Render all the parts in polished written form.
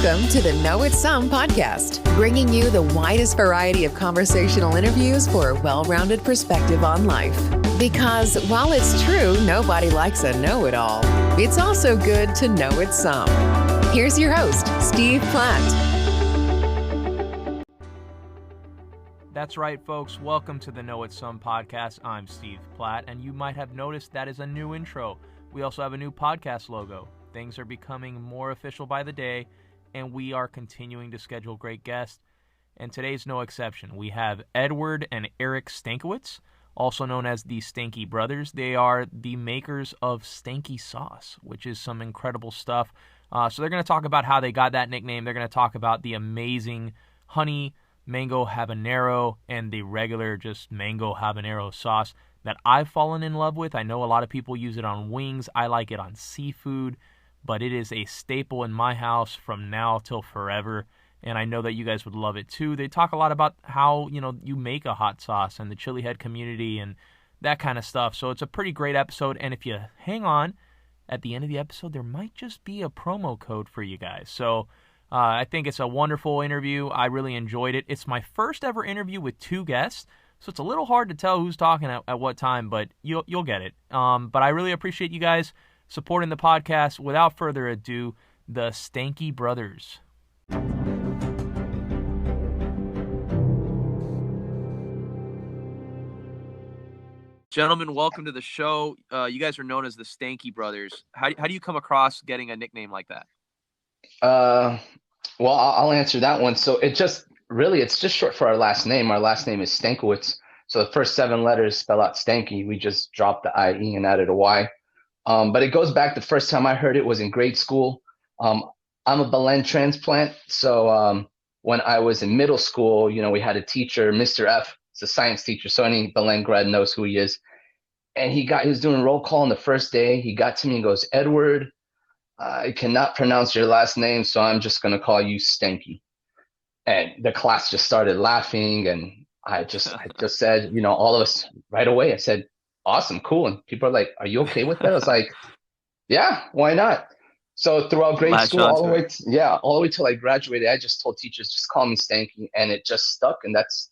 Welcome to the Know It's Some podcast, bringing you the widest variety of conversational interviews for a well-rounded perspective on life. Because while it's true nobody likes a know-it-all, it's also good to know it's some. Here's your host, Steve Platt. That's right, folks. Welcome to the Know It's Some podcast. I'm Steve Platt, and you might have noticed that is a new intro. We also have a new podcast logo. Things are becoming more official by the day, and we are continuing to schedule great guests. And today's no exception. We have Edward and Eric Stankiewicz, also known as the Stanky Brothers. They are the makers of Stanky Sauce, which is some incredible stuff. So they're going to talk about how they got that nickname. They're going to talk about the amazing honey mango habanero and the regular just mango habanero sauce that I've fallen in love with. I know a lot of people use it on wings. I like it on seafood, but it is a staple in my house from now till forever, and I know that you guys would love it too. They talk a lot about how, you make a hot sauce and the chili head community and that kind of stuff. So it's a pretty great episode, and if you hang on, at the end of the episode, there might just be a promo code for you guys. So I think it's a wonderful interview. I really enjoyed it. It's my first ever interview with two guests, so it's a little hard to tell who's talking at what time, but you'll get it. But I really appreciate you guys supporting the podcast. Without further ado, the Stanky Brothers. Gentlemen, welcome to the show. You guys are known as the Stanky Brothers. How do you come across getting a nickname like that? Well, I'll answer that one. So it's just short for our last name. Our last name is Stankiewicz. So the first 7 letters spell out Stanky. We just dropped the IE and added a Y. But it goes back, the first time I heard it was in grade school. I'm a Belen transplant. So when I was in middle school, we had a teacher, Mr. F. It's a science teacher. So any Belen grad knows who he is. And he was doing roll call on the first day. He got to me and goes, "Edward, I cannot pronounce your last name, so I'm just going to call you Stanky." And the class just started laughing. And I just said, all of us right away, I said, "Awesome, cool." And people are like, "Are you okay with that?" I was like, "Yeah, why not?" So throughout grade school, all the way till I graduated, I just told teachers, just call me Stanky. And it just stuck. And that's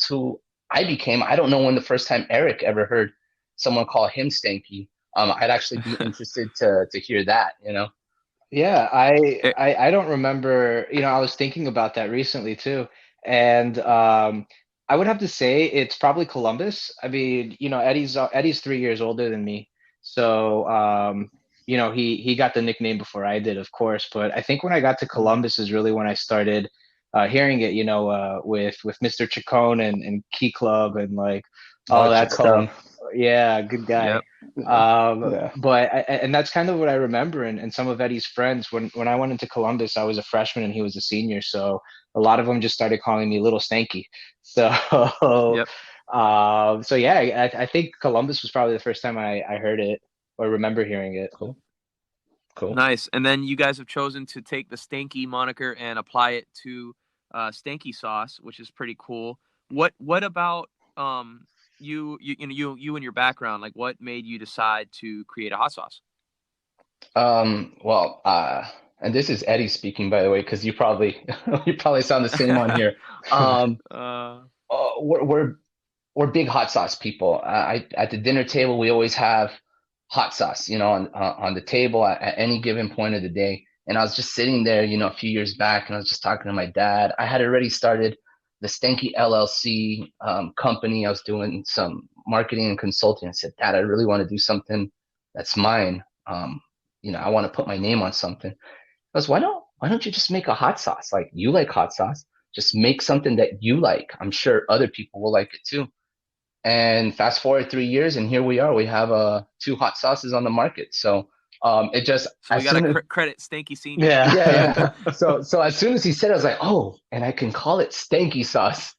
who I became. I don't know when the first time Eric ever heard someone call him Stanky. I'd actually be interested to hear that, Yeah, I don't remember, I was thinking about that recently too. And I would have to say it's probably Columbus. I mean, Eddie's 3 years older than me. So, he got the nickname before I did, of course. But I think when I got to Columbus is really when I started hearing it, with Mr. Chacon and Key Club and like all that stuff. Yeah, good guy. Yep. But and that's kind of what I remember. And some of Eddie's friends, when I went into Columbus, I was a freshman and he was a senior. So a lot of them just started calling me Little Stanky. So, yep. So yeah, I think Columbus was probably the first time I heard it or remember hearing it. Cool. Nice. And then you guys have chosen to take the Stanky moniker and apply it to Stanky Sauce, which is pretty cool. What about you and your background? Like, what made you decide to create a hot sauce? Well, and this is Eddie speaking, by the way, because you probably sound the same on here. We're big hot sauce people. At the dinner table, we always have hot sauce, on the table at any given point of the day. And I was just sitting there, a few years back, and I was just talking to my dad. I had already started the Stanky LLC company. I was doing some marketing and consulting. I said, "Dad, I really want to do something that's mine. I want to put my name on something." I was, why don't you just make a hot sauce? Like, you like hot sauce, just make something that you like. I'm sure other people will like it too. And fast forward 3 years, and here we are. We have 2 hot sauces on the market. So it just, so we got to credit Stanky Senior. Yeah. So as soon as he said it, I was like, "Oh, and I can call it Stanky Sauce."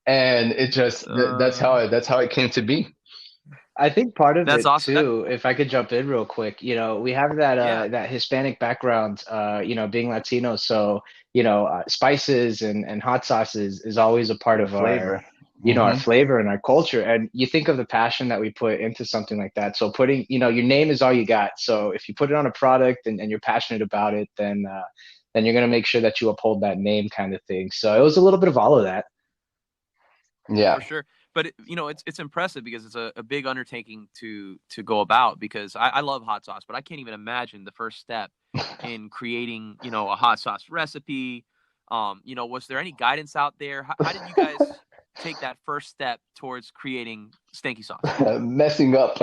And it just that's how it came to be. I think part of that's it awesome. Too, if I could jump in real quick, we have that that Hispanic background, being Latino. So, spices and hot sauces is always a part of flavor. our Mm-hmm. flavor and our culture. And you think of the passion that we put into something like that. So putting, your name is all you got. So if you put it on a product and you're passionate about it, then you're going to make sure that you uphold that name kind of thing. So it was a little bit of all of that. For Yeah. sure. But it's impressive because it's a big undertaking to go about, because I love hot sauce, but I can't even imagine the first step in creating, a hot sauce recipe. Was there any guidance out there? How did you guys take that first step towards creating Stanky sauce? Messing up.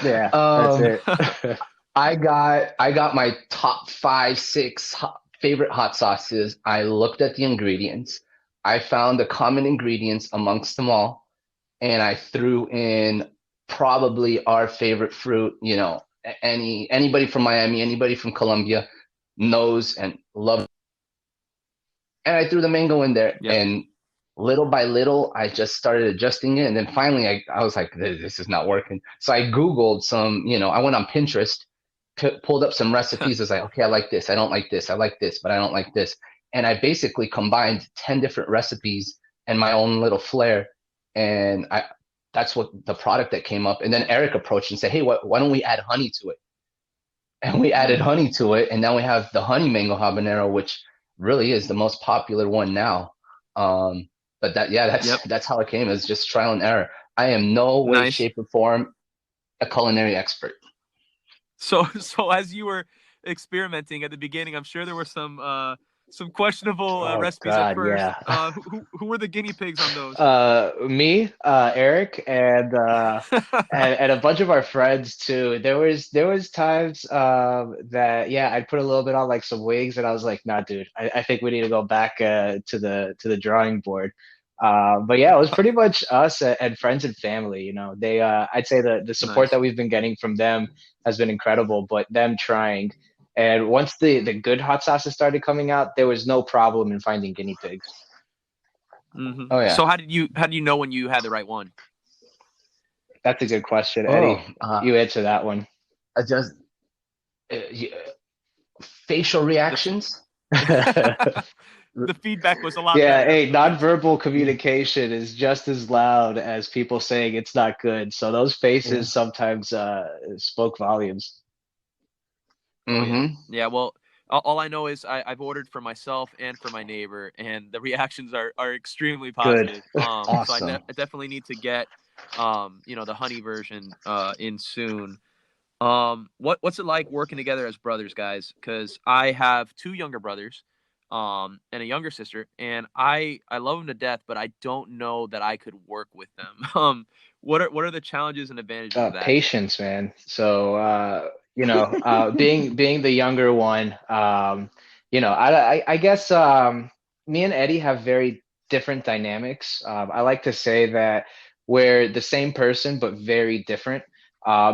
Yeah, that's um, it. I got my top five, six favorite hot sauces. I looked at the ingredients. I found the common ingredients amongst them all, and I threw in probably our favorite fruit. Anybody from Miami, anybody from Colombia knows and loves. And I threw the mango in there, Yep. and little by little, I just started adjusting it. And then finally, I was like, this is not working. So I Googled some, I went on Pinterest, pulled up some recipes. I was like, okay, I like this. I don't like this. I like this, but I don't like this. And I basically combined 10 different recipes and my own little flair. And that's what the product that came up. And then Eric approached and said, hey, why don't we add honey to it? And we added honey to it. And now we have the honey mango habanero, which really is the most popular one now. But that's how it came. It's just trial and error. I am no way, Nice. shape, or form a culinary expert. So as you were experimenting at the beginning, I'm sure there were some questionable Oh recipes at God, first. yeah. Who were the guinea pigs on those? Me, Eric, and a bunch of our friends too. There was times that I'd put a little bit on like some wigs, and I was like, nah, dude, I think we need to go back to the drawing board. But yeah, it was pretty much us and friends and family. They I'd say the support Nice. that we've been getting from them has been incredible, but them trying. And once the good hot sauces started coming out, there was no problem in finding guinea pigs. Mm-hmm. Oh yeah. So how did you know when you had the right one? That's a good question, Oh, Eddie. You answer that one. I just facial reactions. The feedback was a lot Yeah, better. hey, nonverbal communication is just as loud as people saying it's not good. So those Yeah. faces sometimes spoke volumes. Oh yeah, Mm-hmm. yeah. Well, all I know is I've ordered for myself and for my neighbor, and the reactions are extremely Good. positive. So Awesome. I definitely need to get the honey version in soon. What's it like working together as brothers, guys? Because I have two younger brothers, and a younger sister, and I love them to death, but I don't know that I could work with them. What are the challenges and advantages of that? Patience, man. So being the younger one, I guess me and Eddie have very different dynamics. I like to say that we're the same person but very different.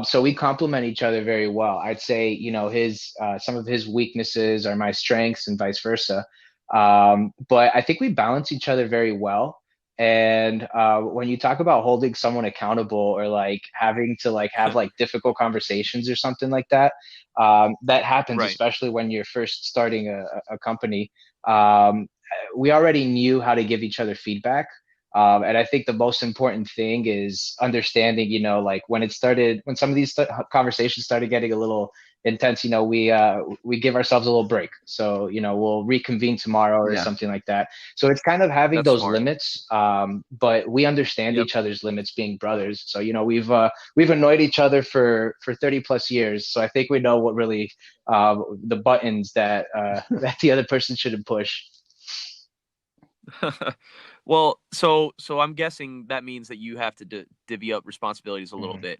So we complement each other very well. I'd say his some of his weaknesses are my strengths and vice versa. But I think we balance each other very well. And when you talk about holding someone accountable or like having to like have like difficult conversations or something like that, that happens, Right. especially when you're first starting a company. Um, we already knew how to give each other feedback. And I think the most important thing is understanding, like when some of these conversations started getting a little intense, we give ourselves a little break. So, we'll reconvene tomorrow or Yeah. something like that. So it's kind of having That's those smart. limits, but we understand Yep. each other's limits being brothers. So, we've annoyed each other for 30 plus years. So I think we know what really the buttons that that the other person shouldn't push. Well, so I'm guessing that means that you have to divvy up responsibilities a little Mhm. bit,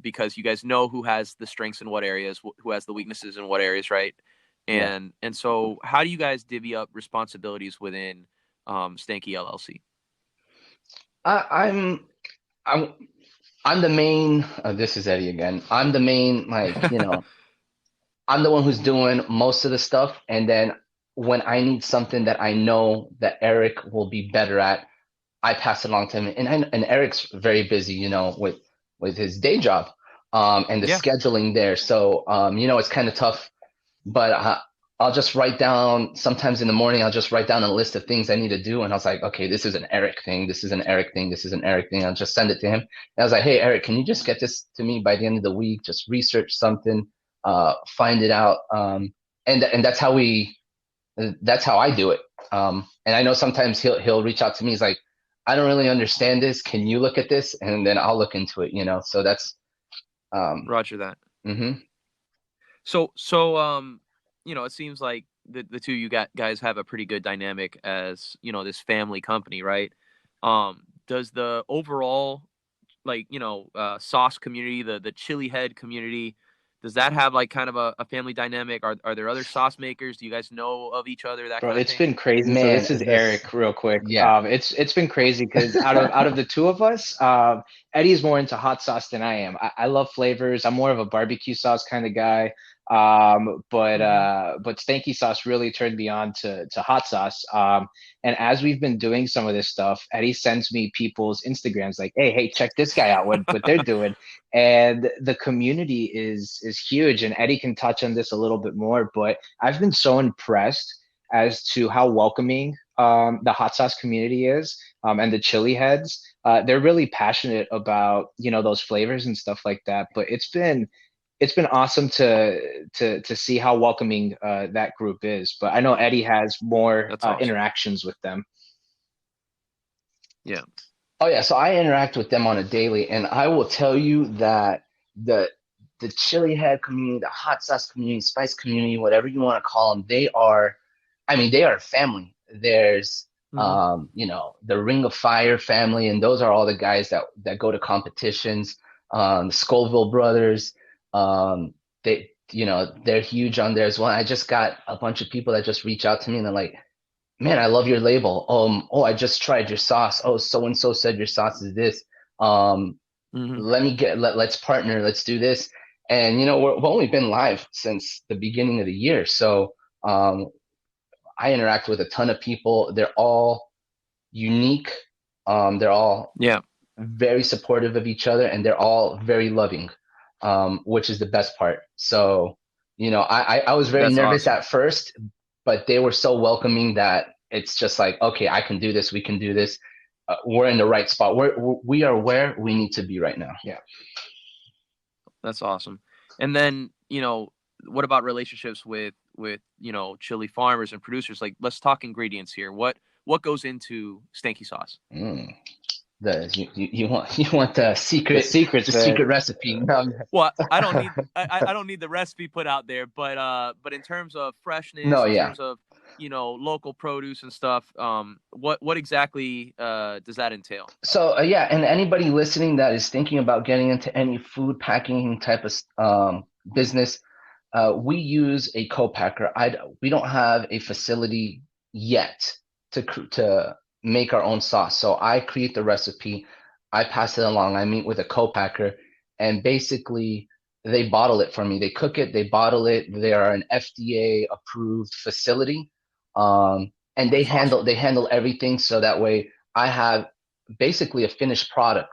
because you guys know who has the strengths in what areas, who has the weaknesses in what areas, right? Yeah. And so, how do you guys divvy up responsibilities within Stanky LLC? I'm I'm the main. This is Eddie again. I'm the main, I'm the one who's doing most of the stuff, and then when I need something that I know that Eric will be better at, I pass it along to him. And Eric's very busy, with his day job, and the Yeah. scheduling there. So it's kind of tough. But I'll just write down, sometimes in the morning, I'll just write down a list of things I need to do. And I was like, okay, this is an Eric thing. This is an Eric thing. This is an Eric thing. I'll just send it to him. And I was like, hey, Eric, can you just get this to me by the end of the week? Just research something, find it out. And that's how I do it. And I know sometimes he'll reach out to me. He's like, I don't really understand this. Can you look at this? And then I'll look into it, so that's, Roger that. Mm-hmm. So, it seems like the two you guys have a pretty good dynamic as, this family company, right? Does the overall, sauce community, the chili head community, does that have like kind of a family dynamic? Are there other sauce makers? Do you guys know of each other? Bro, it's been crazy. Man, so this is Eric, real quick. Yeah. It's been crazy because out of the two of us, Eddie's more into hot sauce than I am. I love flavors. I'm more of a barbecue sauce kind of guy. But Stanky sauce really turned me on to hot sauce. And as we've been doing some of this stuff, Eddie sends me people's Instagrams like, hey, check this guy out, what they're doing. And the community is huge. And Eddie can touch on this a little bit more, but I've been so impressed as to how welcoming the hot sauce community is, and the chili heads. They're really passionate about, those flavors and stuff like that. But it's been awesome to see how welcoming that group is. But I know Eddie has more awesome. Interactions with them. Yeah. Oh yeah. So I interact with them on a daily, and I will tell you that the chili head community, the hot sauce community, spice community, whatever you want to call them, they are family. There's the Ring of Fire family, and those are all the guys that go to competitions. The Scoville brothers. They're huge on there as well. I just got a bunch of people that just reach out to me and they're like, man, I love your label. I just tried your sauce. Oh, so-and-so said your sauce is this. Let's partner. Let's do this. And, we've only been live since the beginning of the year. So, I interact with a ton of people. They're all unique. They're all very supportive of each other, and they're all very loving. Which is the best part. So, I was very nervous at first, but they were so welcoming that it's just like, okay, I can do this. We can do this. We're in the right spot. We are where we need to be right now. Yeah. That's awesome. And then, what about relationships with chili farmers and producers? Like, let's talk ingredients here. What goes into Stanky sauce? You want the secret recipe. Well, I don't need the recipe put out there, but in terms of freshness, terms of local produce and stuff, what exactly does that entail? So and anybody listening that is thinking about getting into any food packing type of business, we use a co-packer. We don't have a facility yet to make our own sauce. So I create the recipe, I pass it along, I meet with a co-packer, and basically they bottle it for me. They cook it, they bottle it. They are an FDA approved facility. And they handle everything, so that way I have basically a finished product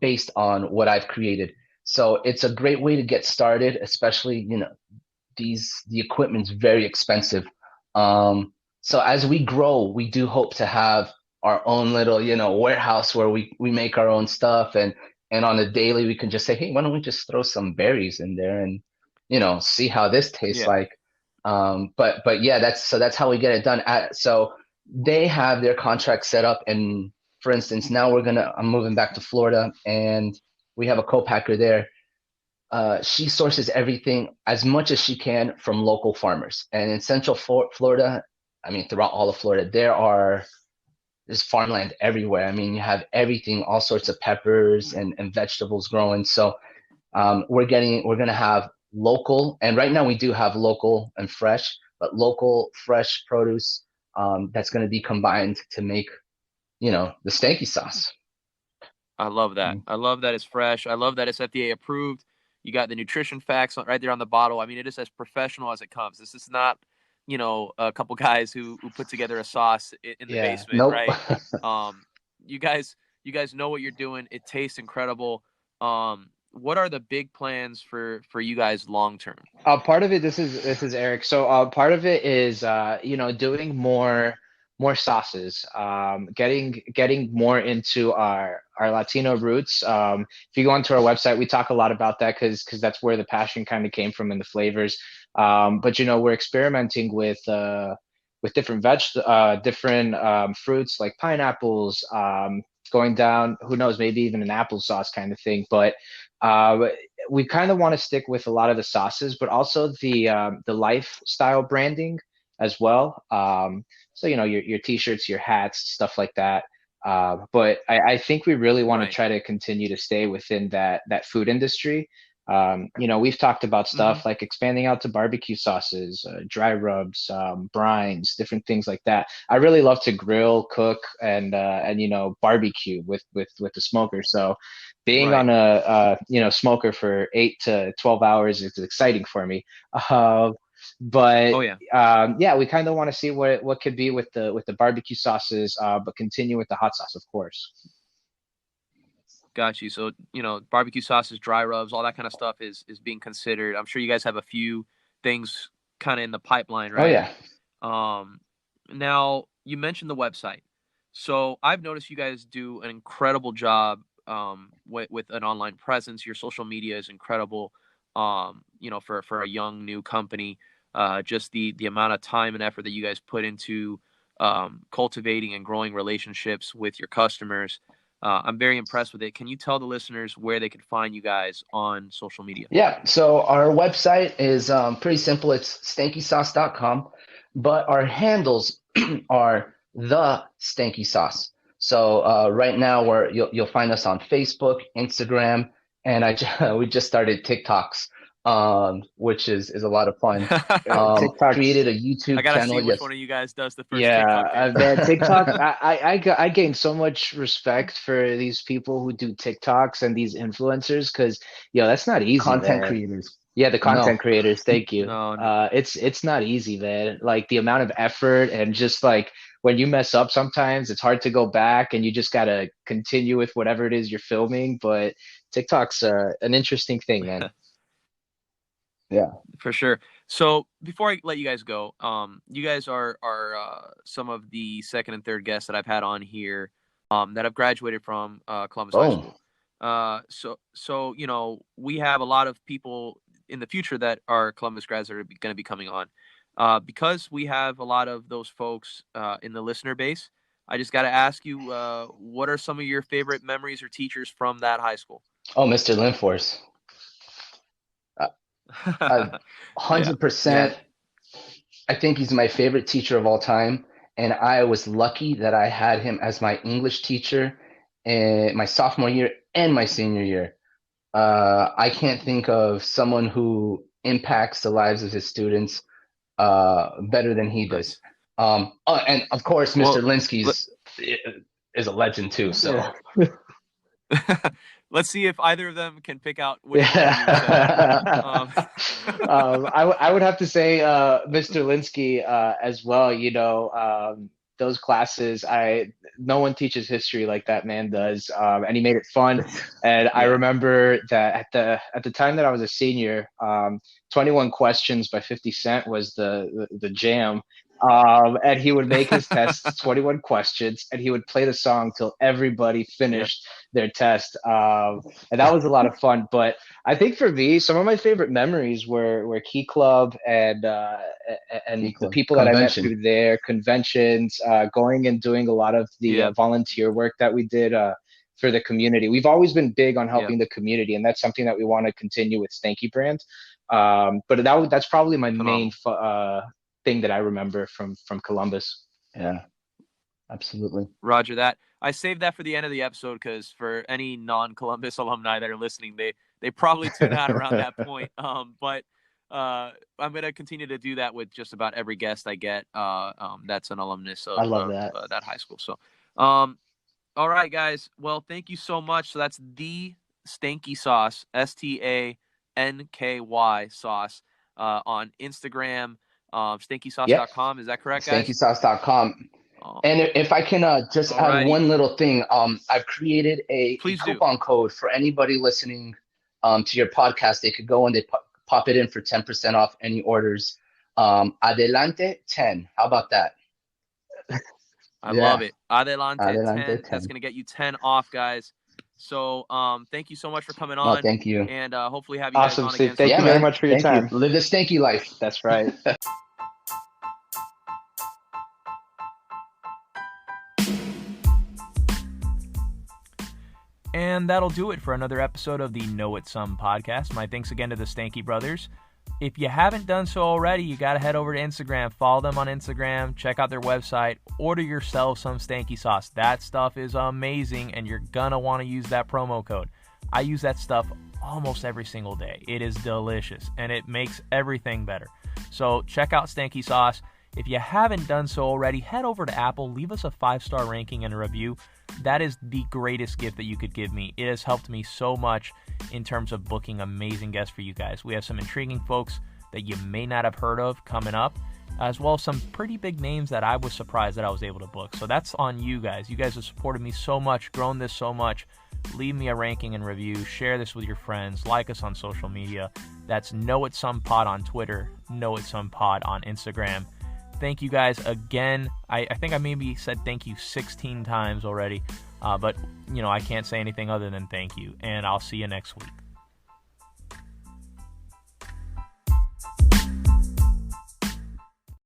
based on what I've created. So it's a great way to get started, especially, the equipment's very expensive. So as we grow, we do hope to have our own little, warehouse where we make our own stuff, and on a daily we can just say, hey, why don't we just throw some berries in there and, see how this tastes like. But yeah, that's how we get it done. So they have their contract set up, and for instance, now I'm moving back to Florida, and we have a co-packer there. She sources everything as much as she can from local farmers, and in Central Florida, throughout all of Florida, there's farmland everywhere. You have everything, all sorts of peppers and vegetables growing. So we're going to have local, and right now we do have local and fresh, but local fresh produce that's going to be combined to make, the Stanky sauce. I love that. I love that it's fresh. I love that it's FDA approved. You got the nutrition facts right there on the bottle. It is as professional as it comes. This is not a couple guys who put together a sauce in the basement, right? You guys know what you're doing. It tastes incredible. what are the big plans for you guys long term? Part of it, this is Eric. So part of it is doing more sauces, getting more into our Latino roots. If you go onto our website, we talk a lot about that because that's where the passion kind of came from in the flavors. But we're experimenting with different fruits like pineapples, going down, who knows, maybe even an applesauce kind of thing. But uh, we kind of want to stick with a lot of the sauces, but also the lifestyle branding as well. So your t-shirts, your hats, stuff like that. But I think we really want to Right. try to continue to stay within that food industry. We've talked about Hmm. stuff like expanding out to barbecue sauces, dry rubs, brines, different things like that. I really love to grill, cook, and barbecue with the smoker. So being Right. on a smoker for 8 to 12 hours is exciting for me. Uh, but Oh yeah. yeah, we kind of want to see what could be with the barbecue sauces, but continue with the hot sauce, of course. Got you. So, barbecue sauces, dry rubs, all that kind of stuff is being considered. I'm sure you guys have a few things kind of in the pipeline, Oh right? yeah. Um, Now you mentioned the website. So I've noticed you guys do an incredible job with an online presence. Your social media is incredible. For a young new company, just the amount of time and effort that you guys put into cultivating and growing relationships with your customers. I'm very impressed with it. Can you tell the listeners where they can find you guys on social media? Yeah, so our website is pretty simple. It's stankysauce.com, but our handles are the Stanky Sauce. So right now you'll find us on Facebook, Instagram, and we just started TikToks, which is a lot of fun. TikToks. Created a I YouTube gotta see channel. which Yes. one of you guys does the first Yeah, TikTok dance. man, TikTok. I gained so much respect for these people who do TikToks and these influencers because, that's not easy, Content man. creators. Yeah, the content No. creators. Thank you. No, It's not easy, man. Like the amount of effort and just like when you mess up, sometimes it's hard to go back and you just gotta continue with whatever it is you're filming. But TikTok's an interesting thing, man. Yeah. for sure. So before I let you guys go, you guys are some of the second and third guests that I've had on here, that have graduated from Columbus High Boom. School. So we have a lot of people in the future that are Columbus grads that are going to be coming on. Because we have a lot of those folks in the listener base, I just got to ask you, what are some of your favorite memories or teachers from that high school? Oh, Mr. Linforce. Uh, Yeah, yeah. 100%. I think he's my favorite teacher of all time. And I was lucky that I had him as my English teacher in my sophomore year and my senior year. I can't think of someone who impacts the lives of his students better than he does. Nice. And of course, Well, Mr. Linsky's is a legend too. So Yeah. let's see if either of them can pick out which one you would say. Yeah. Um, I would have to say Mr. Linsky as well. Those classes, no one teaches history like that man does, and he made it fun. And I yeah, remember that at the time that I was a senior, 21 Questions by 50 Cent was the jam. And he would make his tests 21 questions, and he would play the song till everybody yeah, finished their test. And that was a lot of fun. But I think for me, some of my favorite memories were Key Club and the equal people that I met convention. through their conventions, going and doing a lot of the yeah, volunteer work that we did for the community. We've always been big on yeah. helping the community, and that's something that we want to continue with Stanky Brand. But that's probably my main Phenomenal. thing that I remember from Columbus. Yeah, absolutely. Roger that. I saved that for the end of the episode because for any non-Columbus alumni that are listening, they probably tune out around that point. But I'm gonna continue to do that with just about every guest I get. That's an alumnus I of, love that. that high school. So, all right, guys. Well, thank you so much. So that's the Stanky Sauce, STANKY sauce, on Instagram, Yep. stankysauce.com. Is that correct, guys? StankySauce.com. Oh, And if I can just all add righty. one little thing, I've created a Please do. coupon code for anybody listening to your podcast, they could go and they pop it in for 10% off any orders. Adelante 10. How about that? I love it. Adelante, Adelante 10. 10. That's going to get you 10 off, guys. So thank you so much for coming on. No, thank you. And hopefully have you guys Awesome, on Steve. again. Thank you very much for your time. Live the stanky life. That's right. And that'll do it for another episode of the Know It Some podcast. My thanks again to the Stanky Brothers. If you haven't done so already, you got to head over to Instagram, follow them on Instagram, check out their website, order yourself some stanky sauce. That stuff is amazing, and you're going to want to use that promo code. I use that stuff almost every single day. It is delicious, and it makes everything better. So check out Stanky Sauce. If you haven't done so already, head over to Apple, leave us a 5-star ranking and a review. That is the greatest gift that you could give me. It has helped me so much in terms of booking amazing guests for you guys. We have some intriguing folks that you may not have heard of coming up, as well as some pretty big names that I was surprised that I was able to book. So that's on you guys. You guys have supported me so much, grown this so much. Leave me a ranking and review. Share this with your friends. Like us on social media. That's Know It Some Pod on Twitter. Know It Some Pod on Instagram. Thank you guys again. I think I maybe said thank you 16 times already, but I can't say anything other than thank you, and I'll see you next week.